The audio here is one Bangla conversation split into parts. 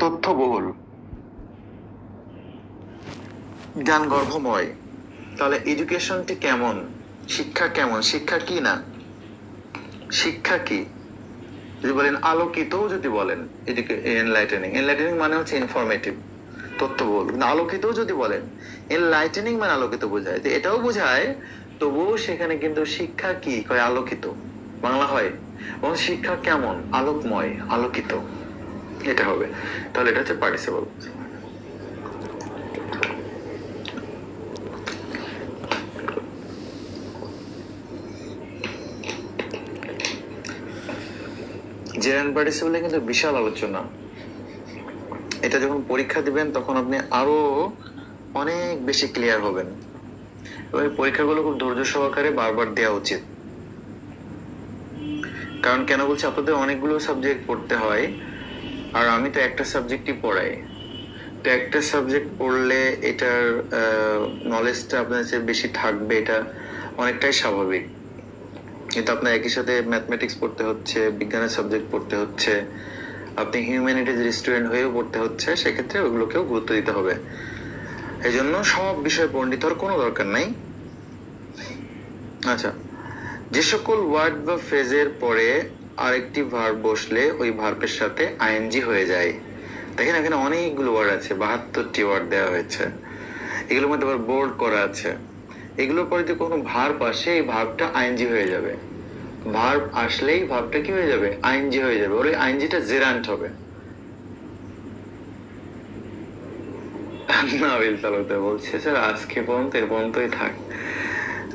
তথ্যবহুল, জ্ঞান গর্ভময়। তাহলে এডুকেশনটি কেমন, শিক্ষা কেমন, শিক্ষা কি না, শিক্ষা কি যদি বলেন আলোকিত, যদি বলেন এনলাইটেনিং, এনলাইটেনিং মানে হচ্ছে ইনফরমেটিভ, তথ্যবহুল। কিন্তু আলোকিত যদি বলেন, এনলাইটেনিং মানে আলোকিত বোঝায়, যে এটাও বোঝায়, তবুও সেখানে কিন্তু শিক্ষা কি কয় আলোকিত বাংলা হয়, এবং শিক্ষা কেমন আলোকময়, আলোকিত, এটা হবে। তাহলে এটা হচ্ছে পার্টিসিপল। জেরান্ড পার্টিসিপলে কিন্তু বিশাল আলোচনা। এটা যখন পরীক্ষা দিবেন তখন আপনি আরো অনেক বেশি ক্লিয়ার হবেন। ওই পরীক্ষাগুলো খুব ধৈর্য সহকারে বারবার দেওয়া উচিত। কারণ কেন বলছি, আপনাদের অনেকগুলো সাবজেক্ট পড়তে হয়, আর আমি তো একটা সাবজেক্টই পড়াই। তো একটা সাবজেক্ট পড়লে এটার নলেজটা আপনার কাছে বেশি থাকবে, এটা অনেকটাই স্বাভাবিক। কিন্তু আপনার একই সাথে ম্যাথমেটিক্স পড়তে হচ্ছে, বিজ্ঞানের সাবজেক্ট পড়তে হচ্ছে, আপনি হিউম্যানিটিজ স্টুডেন্ট হয়েও পড়তে হচ্ছে, সেক্ষেত্রে ওগুলোকেও গুরুত্ব দিতে হবে। এই জন্য সব বিষয়ে পণ্ডিত হওয়ার কোনো দরকার নাই। আচ্ছা, যে সকল ওয়ার্ড বা ফ্রেজের পরে আরেকটি ভার্ব বসলে ওই ভার্বের সাথে আইএনজি হয়ে যায়। দেখেন এখানে অনেকগুলো ওয়ার্ড আছে, 72টি ওয়ার্ড দেওয়া হয়েছে, এগুলোর মধ্যে আবার বোল্ড করা আছে। এগুলোর পরে যদি কোনো ভার্ব আসে, এই ভার্বটা আইএনজি হয়ে যাবে। ভার্ব আসলেই ভার্বটা কি হয়ে যাবে, আইএনজি হয়ে যাবে, ওর আইএনজিটা জেরান্ট হবে। নাবিল তালুকদার বলছে স্যার আজকে পর্যন্ত এর পর্যন্তই থাক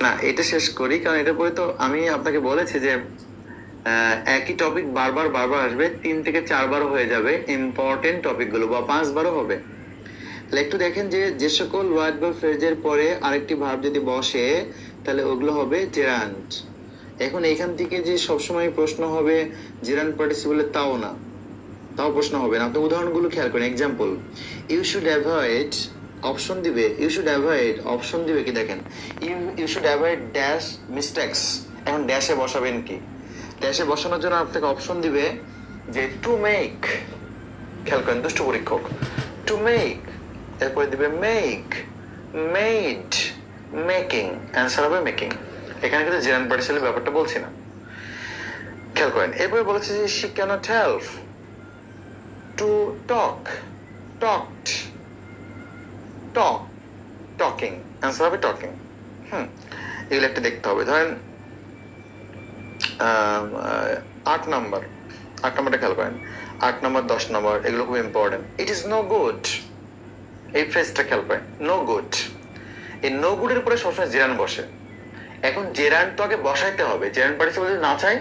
না, এটা শেষ করি, কারণ এটা পরে তো আমি আপনাকে বলেছি যে একই টপিক বারবার বারবার আসবে, 3 থেকে 4 বারও হয়ে যাবে ইম্পর্টেন্ট টপিক গুলো, বা 5 বারও হবে। তাহলে একটু দেখেন যে যে সকল ওয়ার্ড বা ফ্রেজের পরে আরেকটি ভার্ব যদি বসে, তাহলে ওগুলো হবে জেরান্ট। এখন এখান থেকে যে সবসময় প্রশ্ন হবে জেরান্ট পার্টিসিপলে, তাও না, তাও প্রশ্ন হবে না। আপনি উদাহরণগুলো খেয়াল করেন। Example, you should avoid, option দিবে, ইউ শুড অ্যাভয়েড, অপশন দিবে কি দেখেন, you should avoid dash mistakes. এখন ড্যাশে বসাবেন কি, ড্যাশে বসানোর জন্য আপনাকে অপশন দিবে যে টু মেক, খেয়াল করেন দুষ্ট পরীক্ষক, টু মেক, এরপরে দিবে মেক, মেড, মেকিং, অ্যান্সার হবে মেকিং। এখানে কিন্তু জেরান্ট পার্টিসিপলের ব্যাপারটা বলছি না, খেয়াল করেন। এরপরে বলেছে যে she can't help to talk, talked, talk, talking, answer হবে টকিং। এগুলো একটা দেখতে হবে। ধরেন 8 নাম্বারটা খেয়াল করেন, 8 নাম্বার 10 নাম্বার এগুলো খুব important. It is no good, এই ফ্রেজটা খেয়াল করেন, নো গুড। এই নো গুডের উপরে সবসময় জেরান বসে। এখন জেরান তো আগে বসাইতে হবে, জেরান পার্টিসিপল যদি না চায়,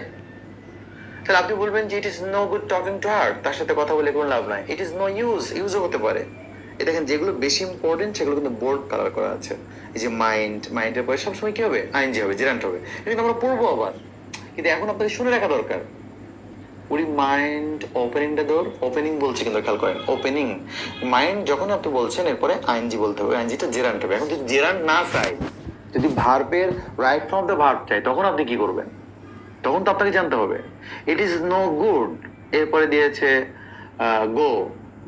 তাহলে আপনি বলবেন যে it is no good talking to her, তার সাথে কথা বলে কোনো লাভ নাই। ইট ইজ নো ইউজ, ইউজও হতে পারে। এই দেখেন যেগুলো বেশি ইম্পর্টেন্ট সেগুলো কিন্তু বোল্ড কালার করা আছে। এই যে মাইন্ড, মাইন্ডের পরে সবসময় কি হবে, আইএনজি হবে, জেরান্ট হবে। কিন্তু আমরা পড়বো আবার, কিন্তু এখন আপনাদের শুনে রাখা দরকার। We mind opening the door, opening বলছে কিন্তু খেয়াল করেন, ওপেনিং। মাইন্ড যখন আপনি বলছেন এরপরে আইএনজি বলতে হবে, আইএনজিটা জেরান্ট হবে। এখন যদি জেরান্ট না চাই, যদি ভার্বের right form of the verb চাই, তখন আপনি কি করবেন, তখন তো আপনাকে জানতে হবে ইট ইজ নো গুড, এরপরে দিয়েছে গো,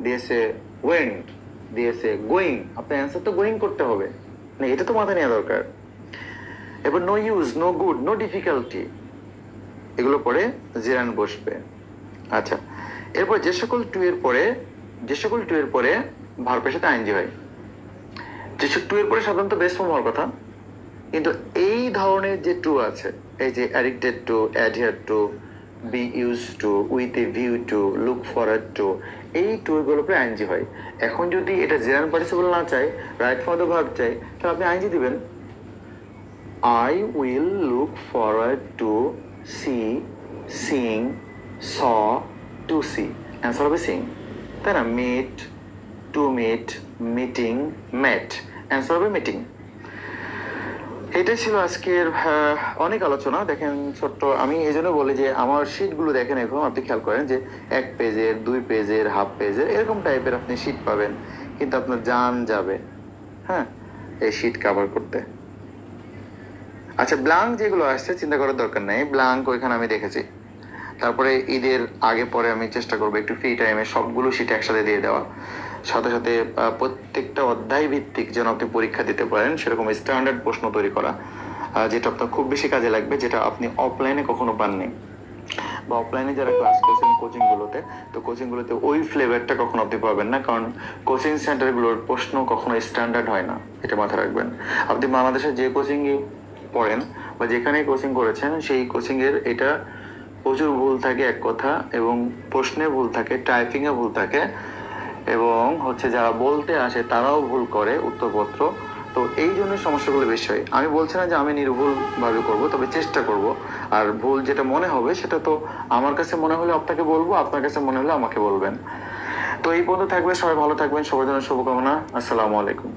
দিয়েছে ওয়েন্ট, দিয়েছে গোয়িং, আপনার অ্যান্সার তো গোয়িং করতে হবে না, এটা তো মাথায় নেওয়া দরকার। এবার no use, no good, no difficulty, এগুলো পরে জেরান বসবে। আচ্ছা, এরপর যে সকল টু এর পরে ভার্বের সাথে আইএনজি হয়, যে টু এর পরে সাধারণত বেস ফর্ম হওয়ার কথা, কিন্তু এই ধরনের যে টু আছে, এই যে addicted to, adhere to, be use to, with a view to, look forward to, এই টু গুলোর উপরে আইএনজি হয়। এখন যদি এটা জেরান্ট পার্টিসিপল না চাই, রাইট ফর দ্য ভার্ব চাই, তাহলে আপনি আইএনজি দিবেন। I will look forward to see, seeing, saw, to see, answer হবে সিং, তাই না? Meet, to meet, meeting, met, answer হবে মিটিং। এটাই ছিল আজকের অনেক আলোচনা। দেখেন ছোট্ট, আমি এই জন্য বলি যে আমার শিটগুলো দেখেন, এখন আপনি খেয়াল করেন যে 1 পেজের, 2 পেজের, হাফ পেজের, এরকম টাইপের আপনি শিট পাবেন, কিন্তু আপনার জান যাবে এই শিট কভার করতে। আচ্ছা, ব্ল্যাঙ্ক যেগুলো আসছে চিন্তা করার দরকার নেই, ব্ল্যাঙ্ক ওইখানে আমি দেখেছি। তারপরে ঈদের আগে পরে আমি চেষ্টা করবো একটু ফ্রি টাইমে সবগুলো শীট একসাথে দিয়ে দেওয়া, সাথে সাথে প্রত্যেকটা অধ্যায় ভিত্তিক যেন আপনি পরীক্ষা দিতে পারেন সেরকম স্ট্যান্ডার্ড প্রশ্ন তৈরি করা, যেটা আপনার খুব বেশি কাজে লাগবে, যেটা আপনি অফলাইনে কখনো পাননি, বা অফলাইনে যারা ক্লাস করছেন কোচিংগুলোতে, তো কোচিংগুলোতে ওই ফ্লেভারটা কখনো আপনি পাবেন না, কারণ কোচিং সেন্টারগুলোর প্রশ্ন কখনো স্ট্যান্ডার্ড হয় না, এটা মাথায় রাখবেন। আপনি বাংলাদেশে যে কোচিংয়ে পড়েন বা যেখানেই কোচিং করেছেন সেই কোচিংয়ের এটা প্রচুর ভুল থাকে এক কথা, এবং প্রশ্নে ভুল থাকে, টাইপিংয়ে ভুল থাকে, এবং হচ্ছে যারা বলতে আসে তারাও ভুল করে উত্তরপত্র। তো এই জন্য সমস্যাগুলো বেশি হয়। আমি বলছি না যে আমি নির্ভুল ভাবে করব, তবে চেষ্টা করব। আর ভুল যেটা মনে হবে সেটা তো আমার কাছে মনে হলে আপনাকে বলবো, আপনার কাছে মনে হলে আমাকে বলবেন। তো এই পর্যন্ত থাকবে, সবাই ভালো থাকবেন, সবার জন্য শুভকামনা। আসসালামু আলাইকুম।